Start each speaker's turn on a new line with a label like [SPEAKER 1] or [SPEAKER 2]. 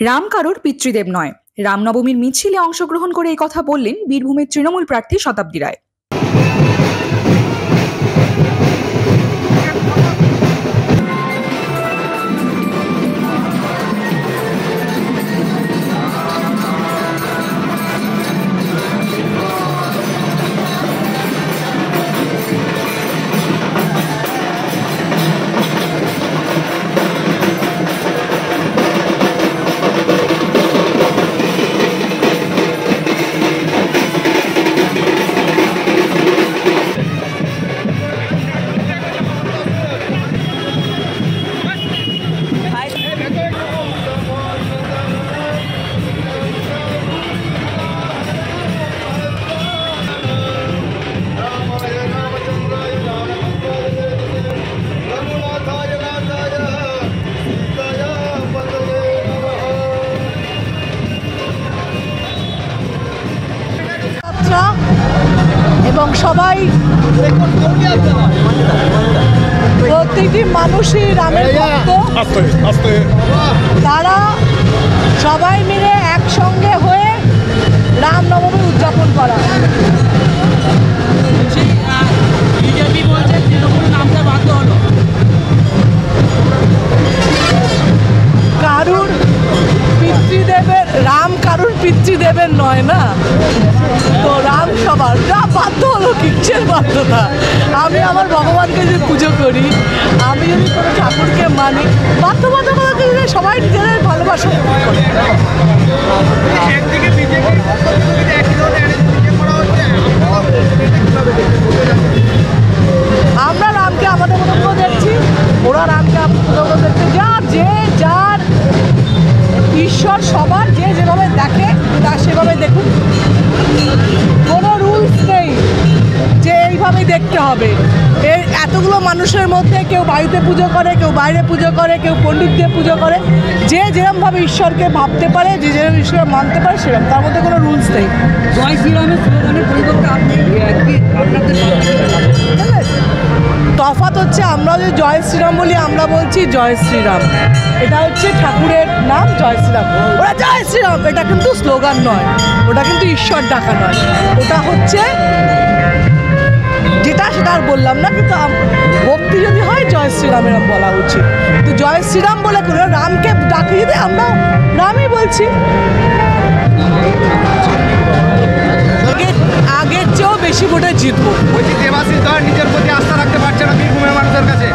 [SPEAKER 1] রাম কারোর পিতৃদেব নয়। রামনবমীর মিছিলে অংশগ্রহণ করে এই কথা বললেন বীরভূমের তৃণমূল প্রার্থী শতাব্দী রায়।
[SPEAKER 2] এবং সবাই প্রতিটি মানুষই রামের ভক্ত, তারা সবাই মিলে একসঙ্গে হয়ে রামনবমী উদযাপন করা। কারুর পিতৃদেবের, রাম কারুর পিতৃদেবের নয় না, তো রাম সবার। যা বাধ্য হলো, কিচ্ছের বাধ্যতা। আমি আমার ভগবানকে যদি পুজো করি, আমি যদি কোনো ঠাকুরকে মানি, বাধ্যবাধকতাকে যদি সবাই নিজেদের ভালোবাসা করে। আমরা রামকে আমাদের মতো করে দেখছি, ওরা রামকে আমাদের মতো দেখছে। যে যার ঈশ্বর সবার, যে যেভাবে দেখে তার সেভাবে দেখুন। কোনো রুলস নেই যে এইভাবেই দেখতে হবে। এই এতগুলো মানুষের মধ্যে কেউ বাড়িতে পুজো করে, কেউ বাইরে পুজো করে, কেউ পণ্ডিত দিয়ে পুজো করে। যে যেরকমভাবে ঈশ্বরকে ভাবতে পারে, যে যেরকম ঈশ্বরকে মানতে পারে সেরকম, তার মধ্যে কোনো রুলস নেই।
[SPEAKER 3] জয় শ্রীরামের স্লোগানের পরিবর্তে আপনি
[SPEAKER 2] তফাৎ হচ্ছে, আমরা যে জয় শ্রীরাম বলি, আমরা বলছি জয় শ্রীরাম। এটা হচ্ছে ঠাকুরের নাম, জয় শ্রীরাম। ওরা জয় শ্রীরাম, এটা কিন্তু স্লোগান নয়, ওটা কিন্তু ঈশ্বর ডাকা নয়, ওটা হচ্ছে যেটা সেটা আর বললাম না। কিন্তু ভক্তি যদি হয়, জয় শ্রীরাম এরম বলা উচিত। তো জয় শ্রীরাম বলে করে রামকে ডাকি, যদি আমরা রামই বলছি। আগের চেয়েও বেশি ভোটে জিতবো।
[SPEAKER 4] বলছি দেবাশিস ধর নিজের প্রতি আস্থা রাখতে পারছে না বীরভূমের মানুষের কাছে।